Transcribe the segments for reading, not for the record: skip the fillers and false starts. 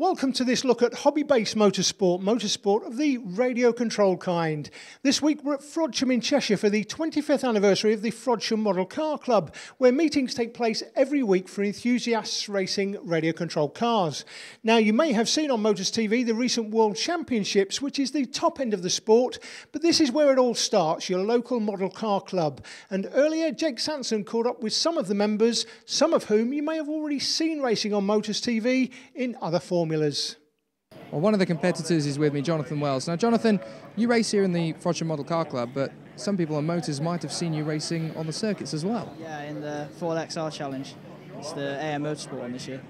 Welcome to this look at hobby-based motorsport of the radio-controlled kind. This week we're at Frodsham in Cheshire for the 25th anniversary of the Frodsham Model Car Club, where meetings take place every week for enthusiasts racing radio-controlled cars. Now, you may have seen on Motors TV the recent World Championships, which is the top end of the sport, but this is where it all starts, your local model car club. And earlier, Jake Sanson caught up with some of the members, some of whom you may have already seen racing on Motors TV in other formulas. Well, one of the competitors is with me, Jonathan Wells. Now, Jonathan, you race here in the Frodsham Model Car Club, but some people on Motors might have seen you racing on the circuits as well. Yeah, in the Ford XR Challenge. It's the AM Motorsport one this year,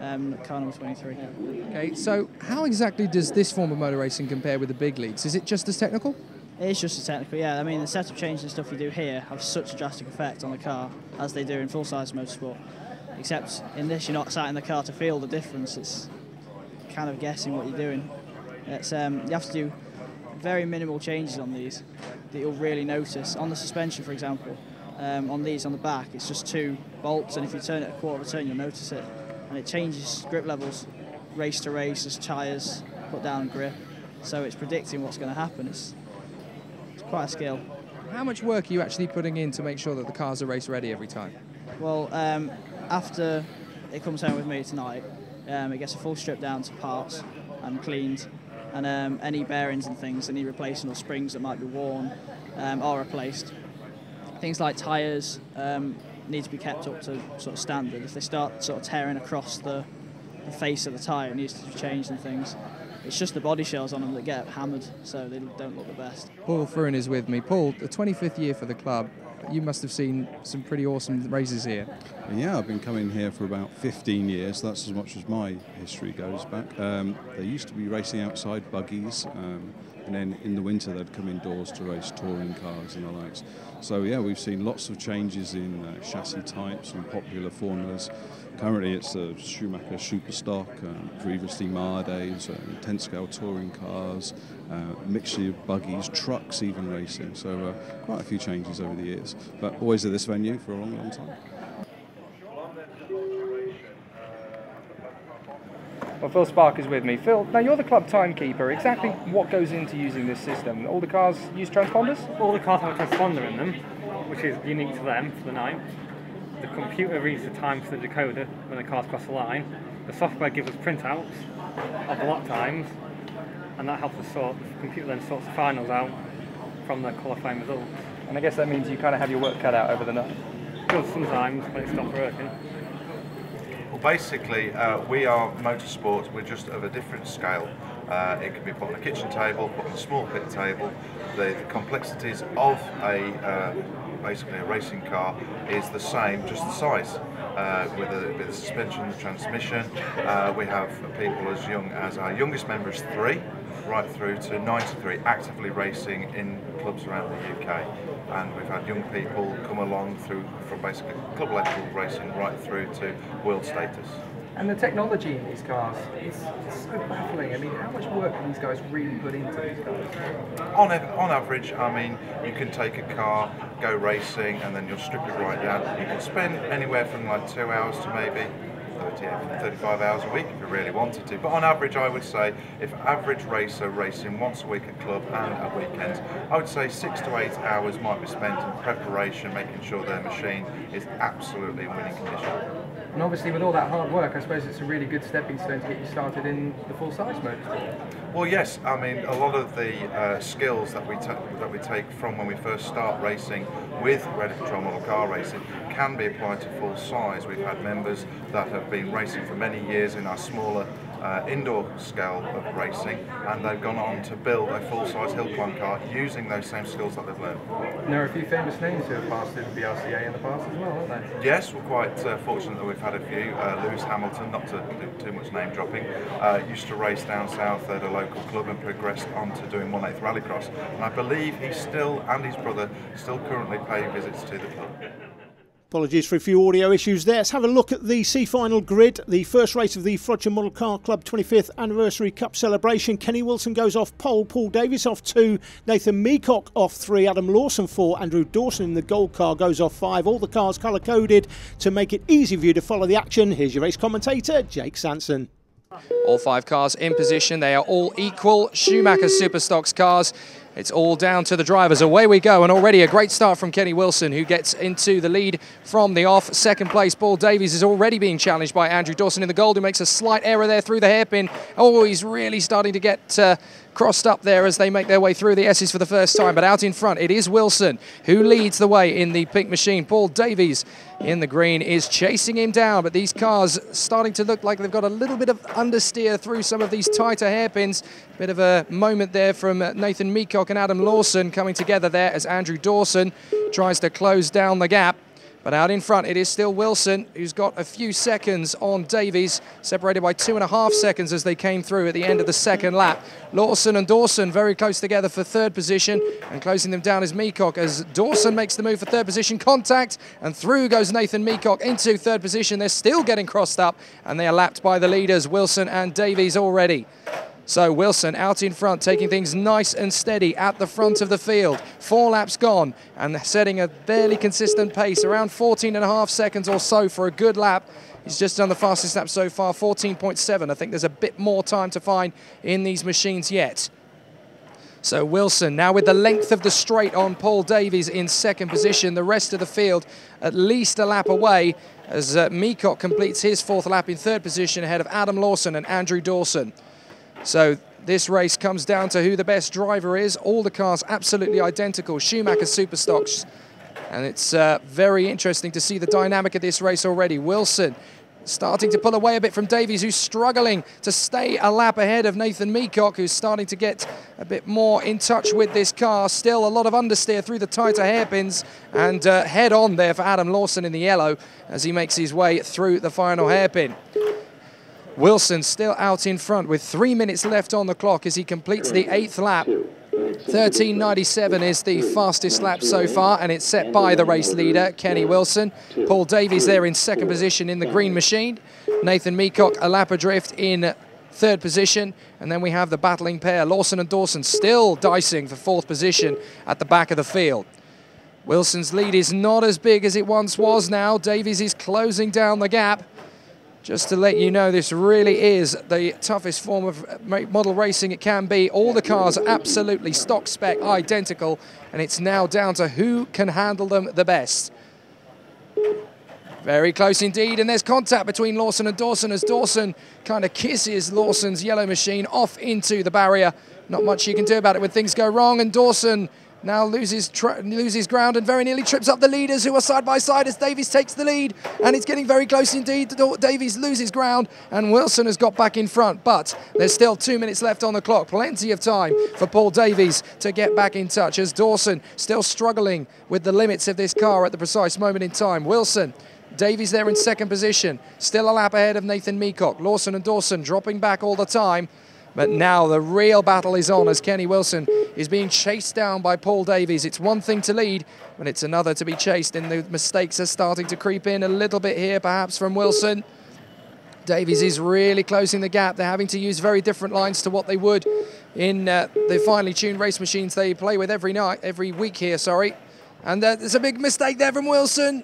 car number 23. Okay, so how exactly does this form of motor racing compare with the big leagues? Is it just as technical? It is just as technical, yeah. I mean, the setup changes and stuff we do here have such a drastic effect on the car as they do in full-size motorsport. Except in this, you're not sat in the car to feel the difference. It's kind of guessing what you're doing. It's, you have to do very minimal changes on these that you'll really notice. On the suspension, for example, on these on the back, it's just 2 bolts, and if you turn it a quarter of a turn, you'll notice it. And it changes grip levels, race to race, as tyres put down grip. So it's predicting what's going to happen. It's quite a skill. How much work are you actually putting in to make sure that the cars are race ready every time? Well, after it comes home with me tonight, it gets a full strip down to parts and cleaned, and any bearings and things that need replacing or springs that might be worn are replaced. Things like tyres need to be kept up to sort of standard. If they start sort of tearing across the face of the tyre, it needs to be changed and things. It's just the body shells on them that get hammered, so they don't look the best. Paul Fruin is with me. Paul, the 25th year for the club. You must have seen some pretty awesome races here. Yeah, I've been coming here for about 15 years. That's as much as my history goes back. They used to be racing outside buggies, and then in the winter they'd come indoors to race touring cars and the likes. So yeah, we've seen lots of changes in chassis types and popular formulas. Currently it's a Schumacher Superstock, previously Mardays, 10-scale touring cars, mixture of buggies, trucks even racing. So quite a few changes over the years, but always at this venue for a long, long time. Well, Phil Spark is with me. Phil, now you're the club timekeeper. Exactly what goes into using this system? All the cars use transponders? All the cars have a transponder in them, which is unique to them for the night. The computer reads the time for the decoder when the cars cross the line. The software gives us printouts of the lap times, and that helps us sort. The computer then sorts the finals out from the qualifying results. And I guess that means you kind of have your work cut out over the night. Good sometimes when it stops working. Well, basically, we are motorsport. We're just of a different scale. It can be put on a kitchen table, put on a small pit table. The complexities of basically a racing car is the same, just the size. With the suspension, the transmission. We have people as young as our youngest member is 3, right through to 93, actively racing in clubs around the UK. And we've had young people come along from basically club level racing right through to world status. And the technology in these cars is so baffling. I mean, how much work do these guys really put into these cars? On average, I mean, you can take a car, go racing, and then you'll strip it right down. You can spend anywhere from like 2 hours to maybe 35 hours a week if you really wanted to. But on average, I would say, if average racer racing once a week at club and at weekends, I would say 6 to 8 hours might be spent in preparation, making sure their machine is absolutely in winning condition. And obviously with all that hard work, I suppose it's a really good stepping stone to get you started in the full-size motorsport. Well, yes. I mean, a lot of the skills that we take from when we first start racing with radio control model car racing can be applied to full size. We've had members that have been racing for many years in our smaller indoor scale of racing, and they've gone on to build a full-size hill climb car using those same skills that they've learned. And there are a few famous names who have passed through the BRCA in the past as well, aren't there? Yes, we're quite fortunate that we've had a few. Lewis Hamilton, not to do too much name dropping, used to race down south at a local club and progressed on to doing 1/8 Rallycross. And I believe he still, and his brother, still currently pay visits to the club. Apologies for a few audio issues there. Let's have a look at the C-final grid. The first race of the Frodsham Model Car Club 25th Anniversary Cup celebration. Kenny Wilson goes off pole, Paul Davies off 2, Nathan Meacock off 3, Adam Lawson 4, Andrew Dawson in the gold car goes off 5. All the cars colour-coded to make it easy for you to follow the action. Here's your race commentator, Jake Sanson. All 5 cars in position. They are all equal Schumacher Superstocks cars. It's all down to the drivers. Away we go, and already a great start from Kenny Wilson, who gets into the lead from the off. Second place, Paul Davies is already being challenged by Andrew Dawson in the gold, who makes a slight error there through the hairpin. Oh, he's really starting to get crossed up there as they make their way through the S's for the first time. But out in front, it is Wilson who leads the way in the pink machine. Paul Davies in the green is chasing him down, but these cars starting to look like they've got a little bit of understeer through some of these tighter hairpins. Bit of a moment there from Nathan Meacock and Adam Lawson coming together there as Andrew Dawson tries to close down the gap. But out in front, it is still Wilson, who's got a few seconds on Davies, separated by 2.5 seconds as they came through at the end of the second lap. Lawson and Dawson very close together for third position, and closing them down is Meacock as Dawson makes the move for third position. Contact, and through goes Nathan Meacock into third position. They're still getting crossed up, and they are lapped by the leaders, Wilson and Davies already. So Wilson out in front, taking things nice and steady at the front of the field. 4 laps gone and setting a fairly consistent pace, around 14.5 seconds or so for a good lap. He's just done the fastest lap so far, 14.7. I think there's a bit more time to find in these machines yet. So Wilson now with the length of the straight on Paul Davies in second position. The rest of the field at least a lap away as Meacock completes his 4th lap in third position ahead of Adam Lawson and Andrew Dawson. So this race comes down to who the best driver is. All the cars absolutely identical, Schumacher Superstocks. And it's very interesting to see the dynamic of this race already. Wilson starting to pull away a bit from Davies, who's struggling to stay a lap ahead of Nathan Meacock, who's starting to get a bit more in touch with this car. Still a lot of understeer through the tighter hairpins, and head on there for Adam Lawson in the yellow as he makes his way through the final hairpin. Wilson still out in front with 3 minutes left on the clock as he completes the 8th lap. 13.97 is the fastest lap so far, and it's set by the race leader, Kenny Wilson. Paul Davies there in second position in the green machine. Nathan Meacock a lap adrift in third position. And then we have the battling pair, Lawson and Dawson, still dicing for 4th position at the back of the field. Wilson's lead is not as big as it once was now. Davies is closing down the gap. Just to let you know, this really is the toughest form of model racing it can be. All the cars are absolutely stock spec identical, and it's now down to who can handle them the best. Very close indeed, and there's contact between Lawson and Dawson as Dawson kind of kisses Lawson's yellow machine off into the barrier. Not much you can do about it when things go wrong, and Dawson now loses ground and very nearly trips up the leaders, who are side by side as Davies takes the lead, and it's getting very close indeed. Davies loses ground and Wilson has got back in front, but there's still 2 minutes left on the clock. Plenty of time for Paul Davies to get back in touch as Dawson still struggling with the limits of this car at the precise moment in time. Wilson, Davies there in second position, still a lap ahead of Nathan Meacock. Lawson and Dawson dropping back all the time. But now the real battle is on as Kenny Wilson is being chased down by Paul Davies. It's one thing to lead, but it's another to be chased, and the mistakes are starting to creep in a little bit here, perhaps from Wilson. Davies is really closing the gap. They're having to use very different lines to what they would in the finely tuned race machines they play with every week here, sorry. And there's a big mistake there from Wilson,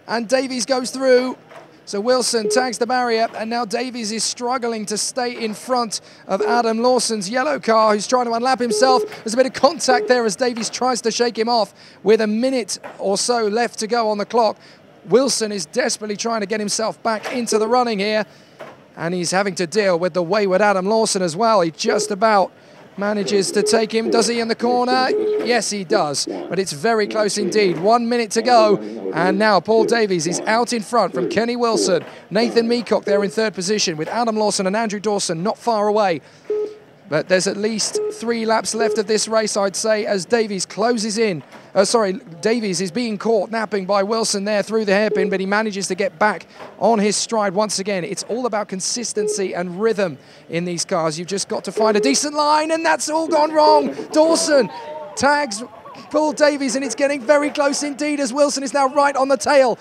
and Davies goes through. So Wilson tags the barrier, and now Davies is struggling to stay in front of Adam Lawson's yellow car, who's trying to unlap himself. There's a bit of contact there as Davies tries to shake him off with a minute or so left to go on the clock. Wilson is desperately trying to get himself back into the running here, and he's having to deal with the wayward Adam Lawson as well. He just about manages to take him. Does he in the corner? Yes, he does. But it's very close indeed. 1 minute to go. And now Paul Davies is out in front from Kenny Wilson. Nathan Meacock there in third position with Adam Lawson and Andrew Dawson not far away. But there's at least 3 laps left of this race, I'd say, as Davies closes in. Davies is being caught napping by Wilson there through the hairpin, but he manages to get back on his stride once again. It's all about consistency and rhythm in these cars. You've just got to find a decent line, and that's all gone wrong. Dawson tags Paul Davies, and it's getting very close indeed as Wilson is now right on the tail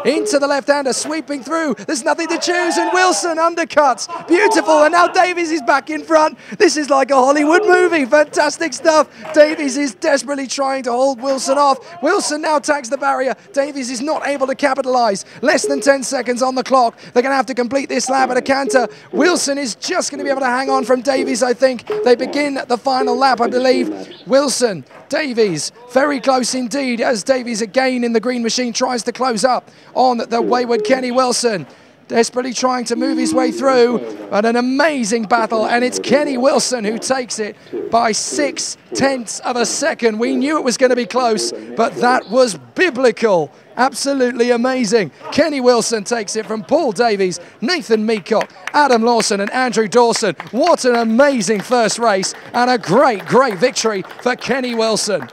into the left-hander, sweeping through. There's nothing to choose, and Wilson undercuts. Beautiful, and now Davies is back in front. This is like a Hollywood movie. Fantastic stuff. Davies is desperately trying to hold Wilson off. Wilson now tags the barrier. Davies is not able to capitalise. Less than 10 seconds on the clock. They're going to have to complete this lap at a canter. Wilson is just going to be able to hang on from Davies, I think. They begin the final lap, I believe. Wilson, Davies, very close indeed, as Davies again in the green machine tries to close up on the wayward Kenny Wilson. Desperately trying to move his way through, but an amazing battle, and it's Kenny Wilson who takes it by 0.6 of a second. We knew it was going to be close, but that was biblical. Absolutely amazing. Kenny Wilson takes it from Paul Davies, Nathan Meacock, Adam Lawson and Andrew Dawson. What an amazing first race, and a great, great victory for Kenny Wilson.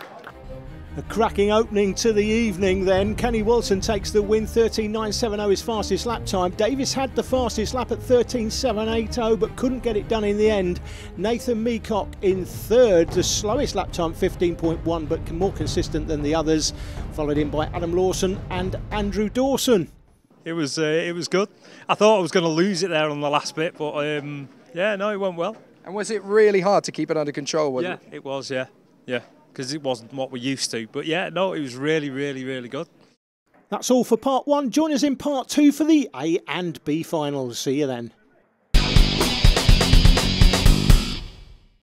A cracking opening to the evening then. Kenny Wilson takes the win, 13.970 his fastest lap time. Davies had the fastest lap at 13.780 but couldn't get it done in the end. Nathan Meacock in third, the slowest lap time, 15.1, but more consistent than the others, followed in by Adam Lawson and Andrew Dawson. It was good. I thought I was going to lose it there on the last bit, but yeah, no, it went well. And was it really hard to keep it under control? Yeah, it was, yeah. Because it wasn't what we're used to. But yeah, no, it was really, really, really good. That's all for part one. Join us in part two for the A and B finals. See you then.